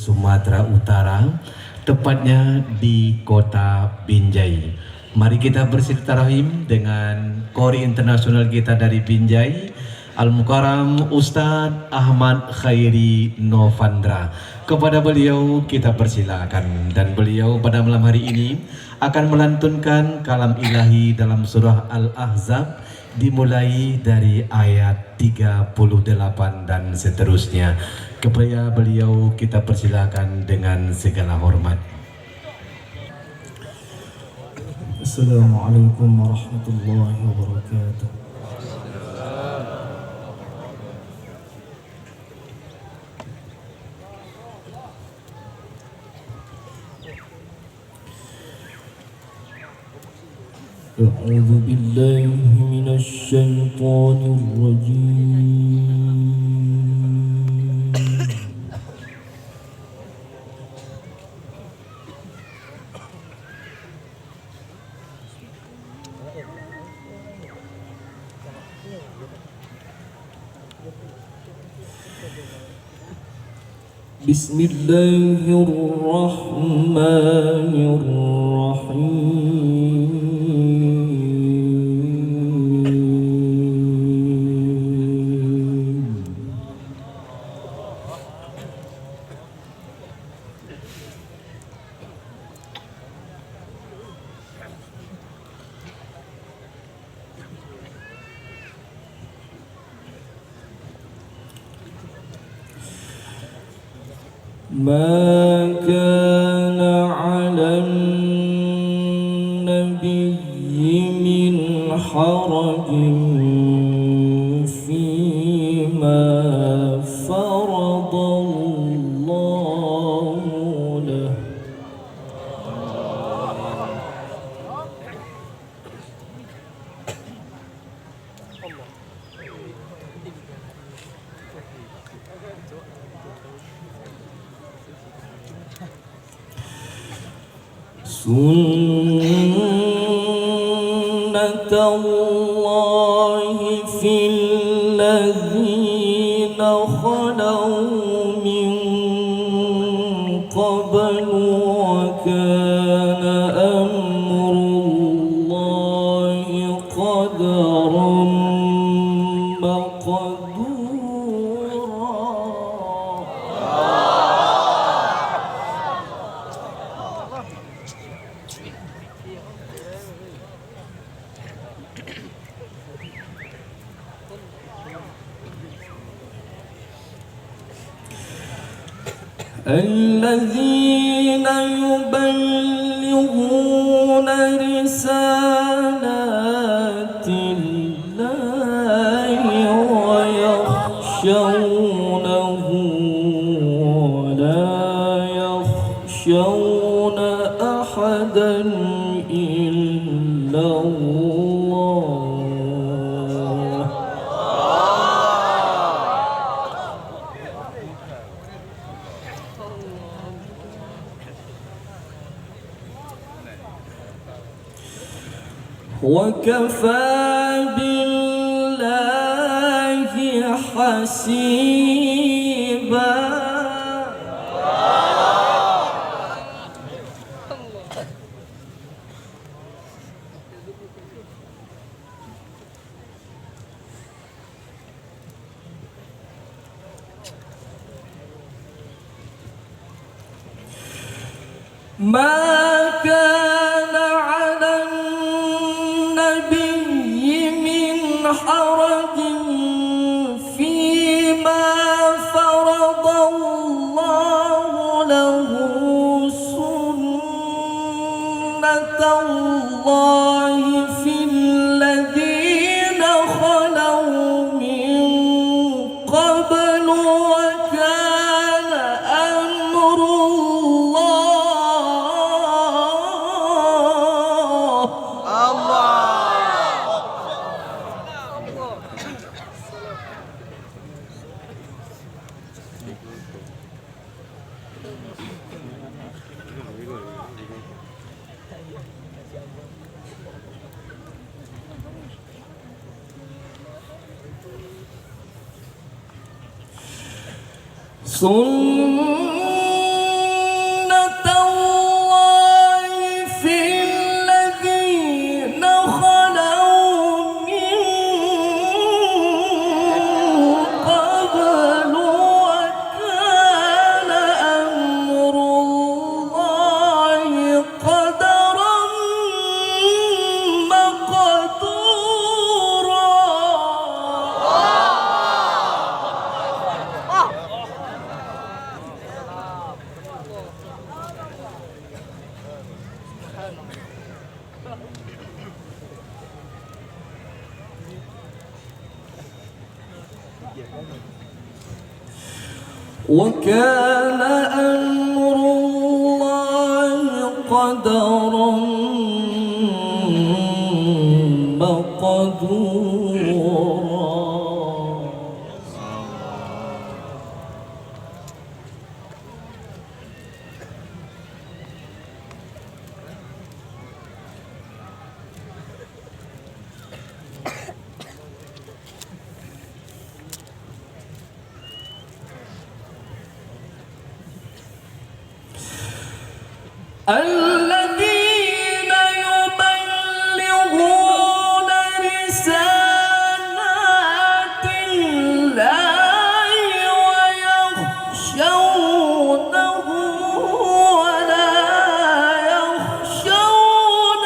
Sumatera Utara, tepatnya di kota Binjai. Mari kita bersilaturahim dengan Qori internasional kita dari Binjai, Al-Mukarram Ustadz Ahmad Khairi Novandra. Kepada beliau kita persilakan, dan beliau pada malam hari ini akan melantunkan kalam ilahi dalam surah Al-Ahzab dimulai dari ayat 38 dan seterusnya. Kepada beliau kita persilakan dengan segala hormat. Assalamualaikum warahmatullahi wabarakatuh. أعوذ بالله من الشيطان الرجيم. بسم الله الرحمن الرحيم. ما كان على النبي من حرج فيما فرض الله له. سنة الله في الذين خلوا من قبل وكان أمر الله قدرا مقدورا. الذين يبلغون رسالات الله ويخشونه ولا يخشون أحدا إلا الله. وكفى بالله حسيبا. ما كان على النبي من حرج فيما فرض الله له. سنة الله في الذين خلوا من قبل وكان أمر سنة وكان أمر الله قدرا مقدورا. الذين يبلغون رسالات الله ويخشونه ولا يخشون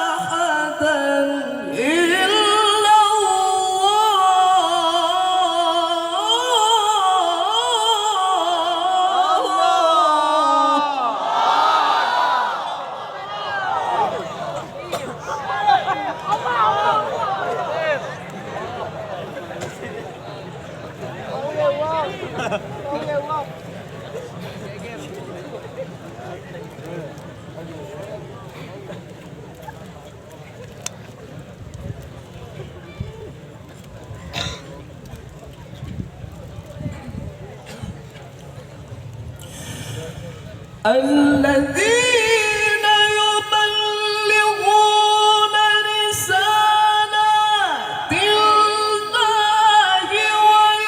أحدا إلا الذين يبلغون رسالات الله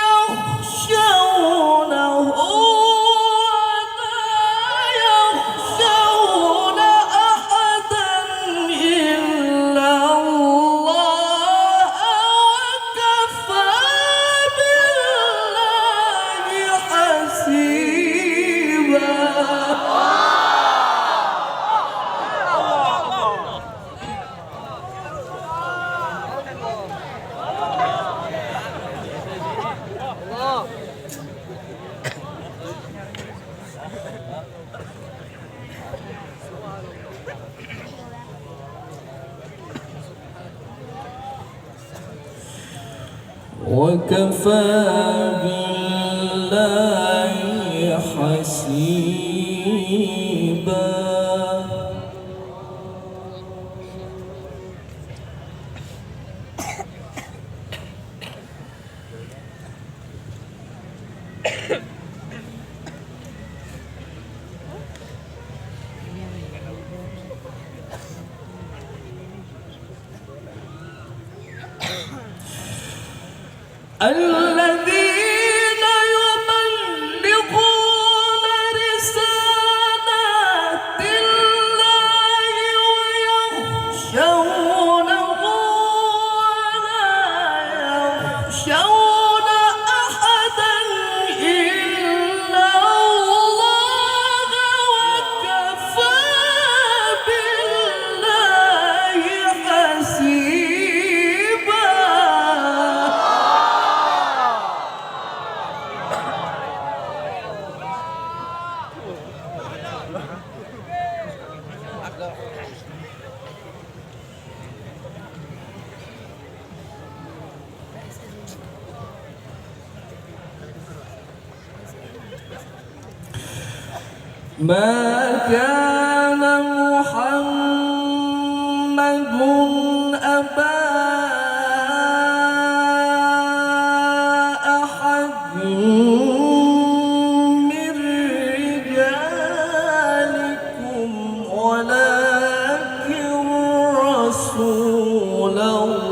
ويخشونه ولا يخشون أحدا إلا الله وكفى بالله حسيبا. وكفى بالله حسيبا. الذين يبلغون رسالات الله ويخشونه ولا يخشون أحدا إلا الله وكفى بالله حسيبا. ما كان محمد أبا أحد من رجالكم ولكن رسول الله.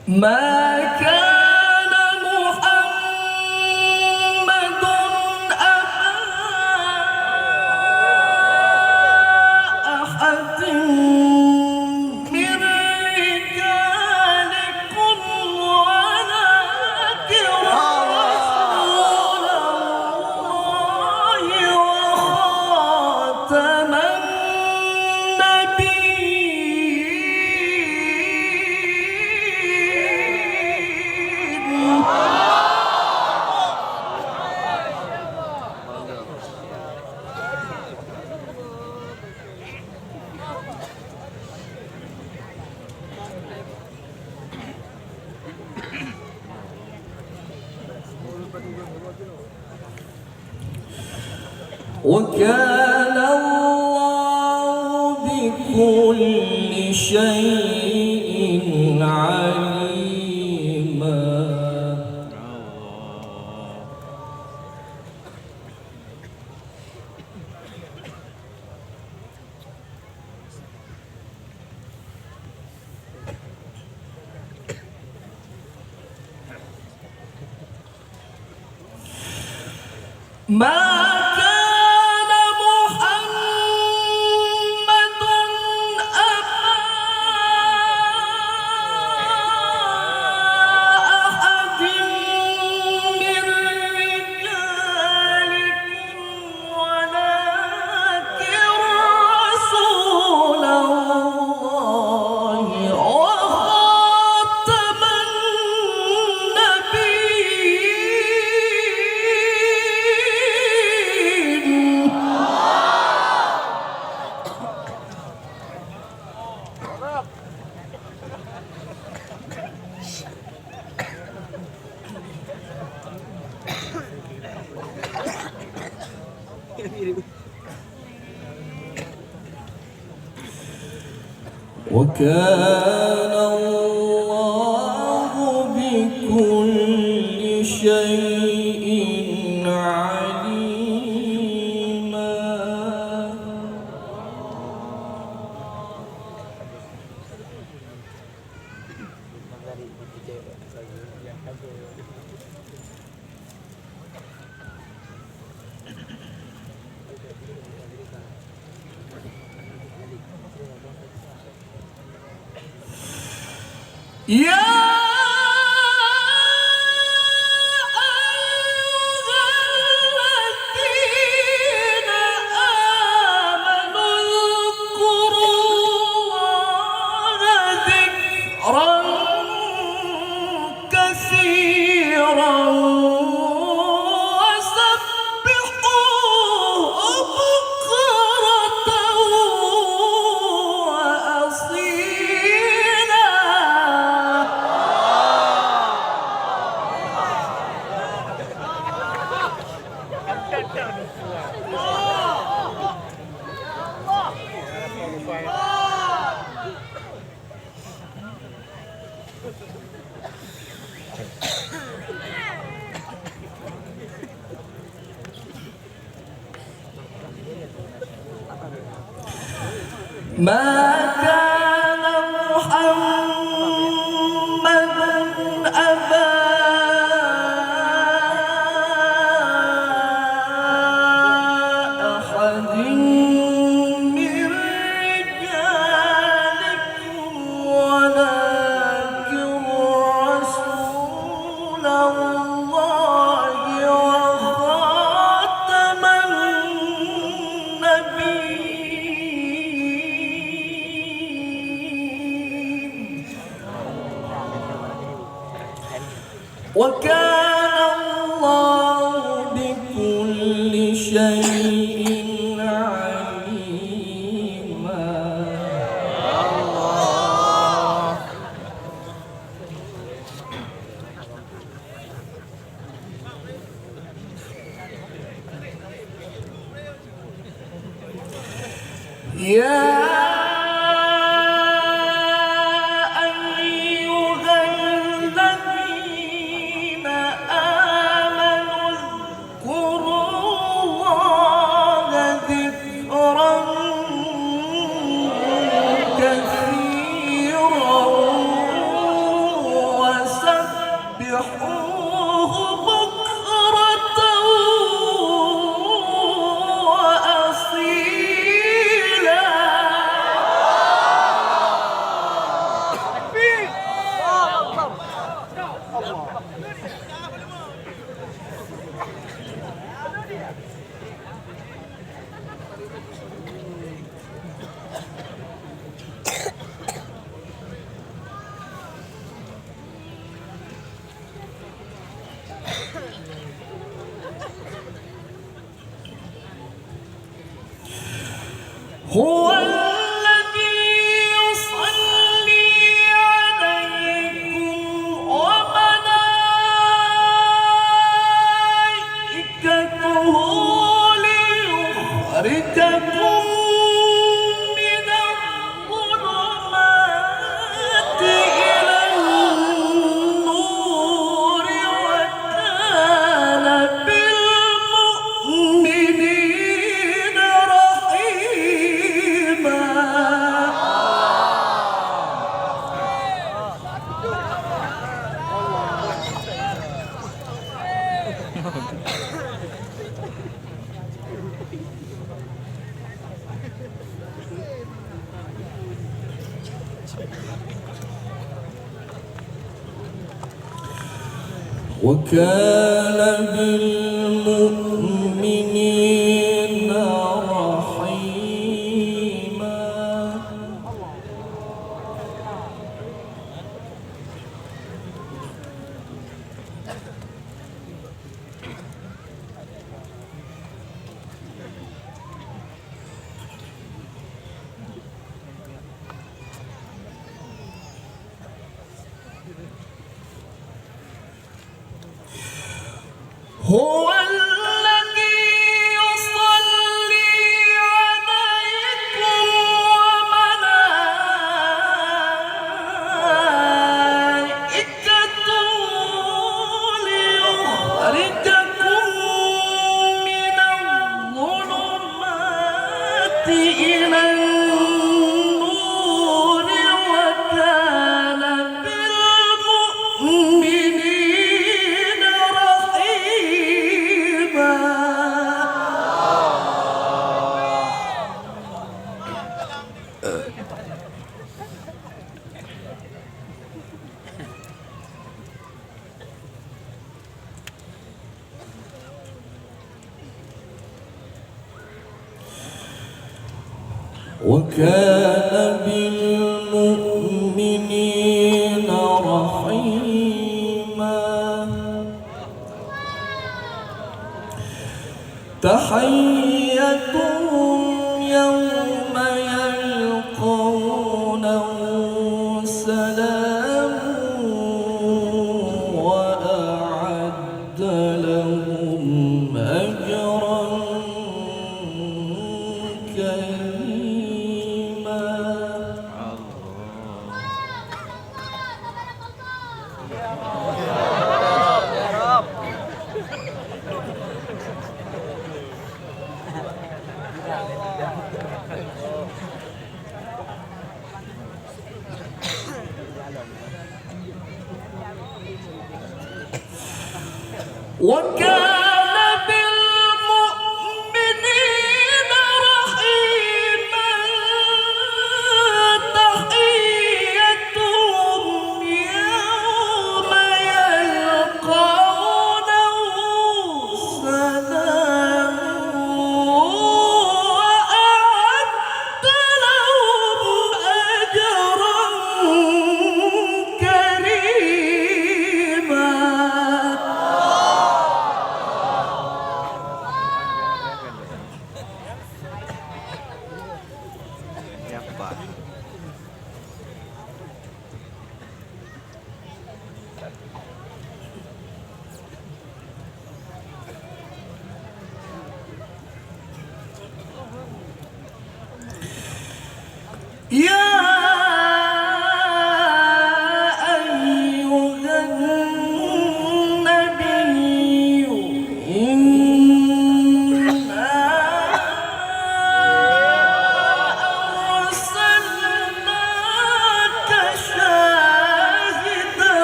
ما كان محمد أبا أحد من رجالكم ولكن رسول الله وخاتم النبيين. وكان الله بكل شيء عليما. ما كان محمد أبا أحد من رجالكم ولكن رسول الله وخاتم النبيين. وكان الله بكل شيء عليما. يا أيها الذين آمنوا اذكروا الله ذكرا كثيرا وسبحوه بكرة وأصيلا. ما كان محمد أبا أحد من رجالكم ولكن رسول الله وخاتم النبيين. وكان الله بكل شيء عليما. يا أيها الذين آمنوا اذكروا الله ذكرا كثيرا وسبحوه بكرة وأصيلا. هو الذي يصلي عليكم وملائكته ليخرجكم وكان بالمؤمنين رحيما. هو الذي يصلي عليكم وملائكته ليخرجكم من الظلمات إلى النور وكان بالمؤمنين رحيما. وكان بالمؤمنين رحيما. تحيتهم يوم يلقونه سلام وأعد لهم أجرا كريما. وكان بالمؤمنين رحيما. تحيتهم يوم يلقونه سلام وأعد لهم أجرا كريما. يا أيها النبي إنا أرسلناك شاهدا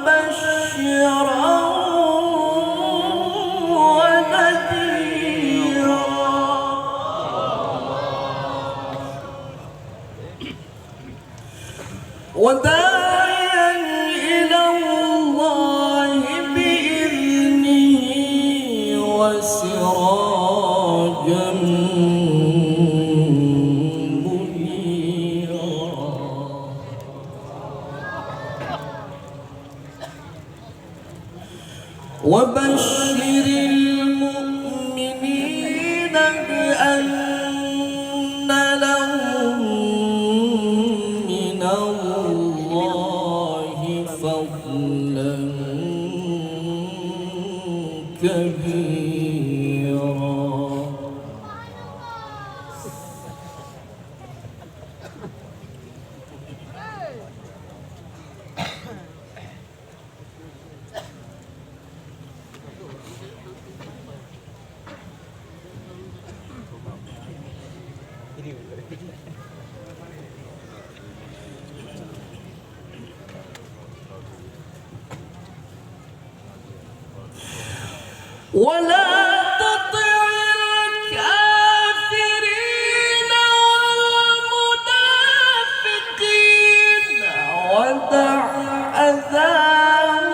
ومبشرا ونذيرا وداعيا إلى الله بإذنه وسراجا منيرا. وبشر المؤمنين بأن لهم من الله فضلا كبيرا. ولا تطع الكافرين والمنافقين ودع أذاهم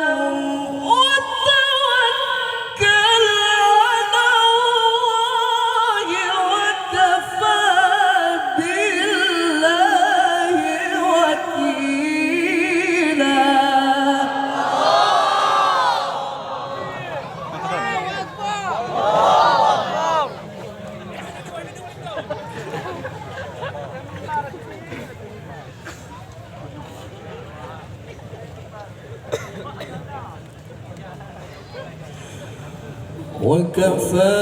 وكفى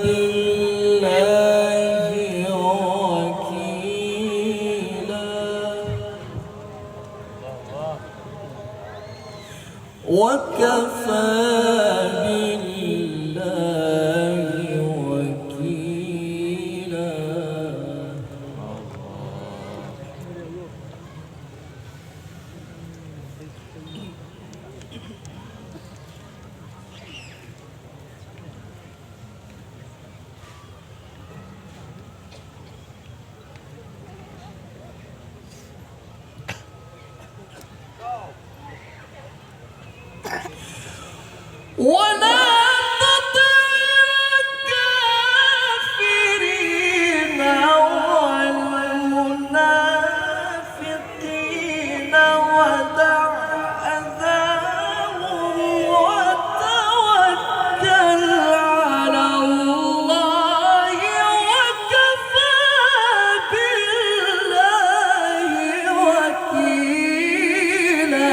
بالله وكيلا وكفى بالله وكيلا ولا تطع الكافرين والمنافقين ودع أذاهم وتوكل على الله وكفى بالله وكيلا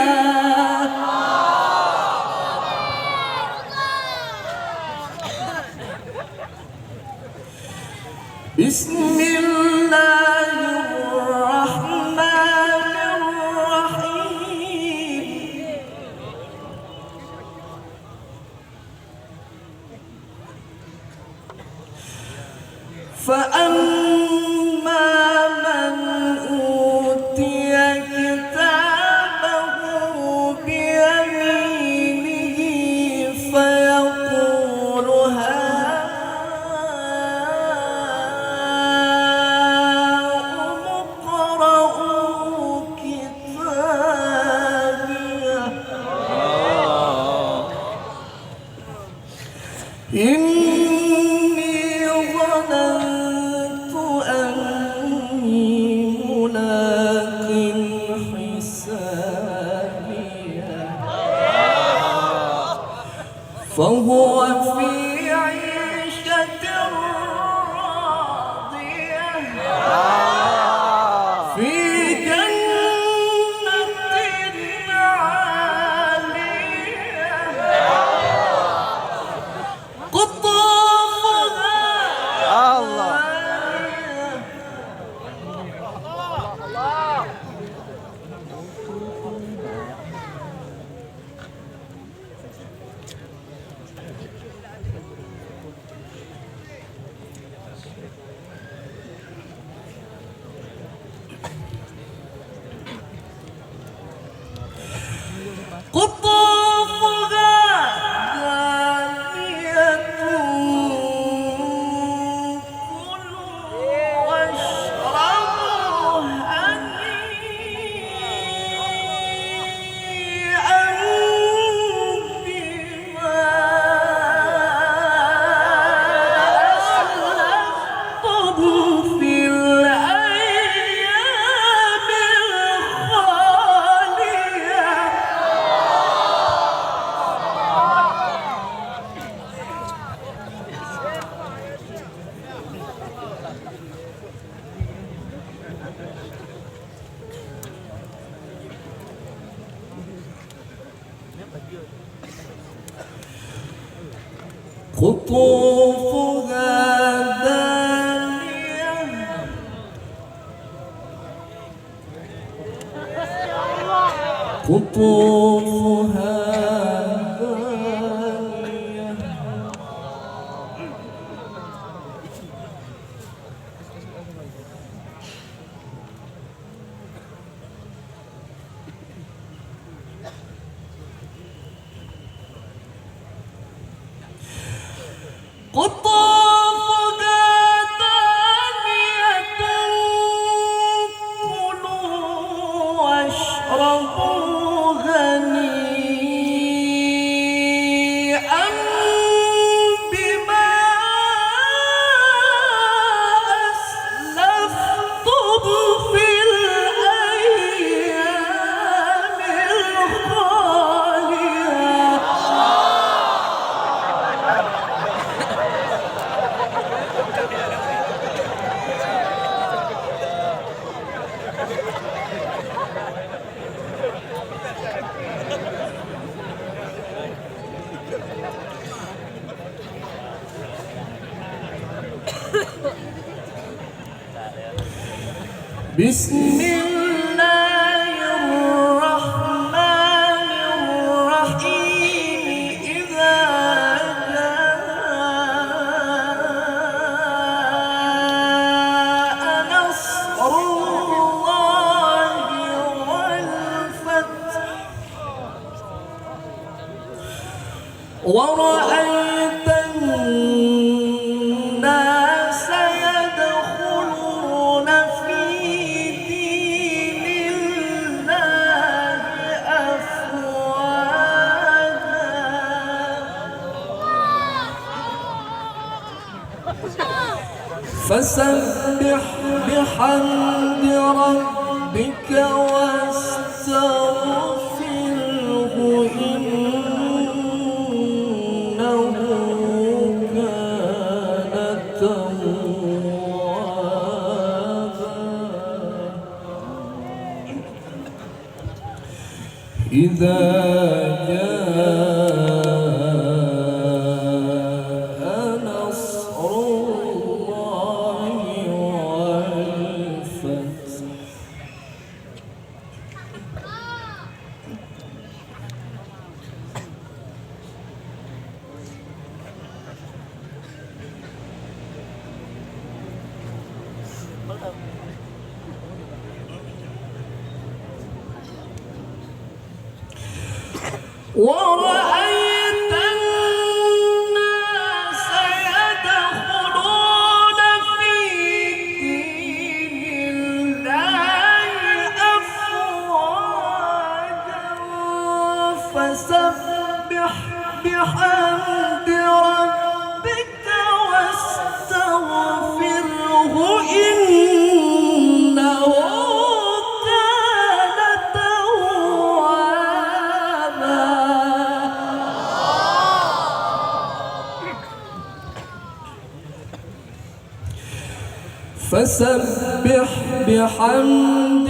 بسم الله الرحمن الرحيم فأما من أوتي كتابه بيمينه فيقول هاؤم اقرءوا كتابيه إني ظننت أني ملاق حسابيه فهو في عيشة راضية في جنة عالية قطافها دانية قطافها دانية كلوا واشربوا هنيئا بما أسلفتم في الأيام الخالية قطوفها دانية قطوفها دانية قطوفها دانية كلوا واشربوا هنيئا بما أسلفتم في الأيام الخالية بسم الله الرحمن الرحيم إذا جاء نصر الله والفتح ورأيت الناس يدخلون في دين الله أفواجا فسبح بحمد ربك واستغفره إنه كان توابا إذا جاء نصر الله والفتح ورأيت الناس يدخلون في دين الله أفواجا فسبح بحمد ربك واستغفره إنه كان توابا فسبح بحمد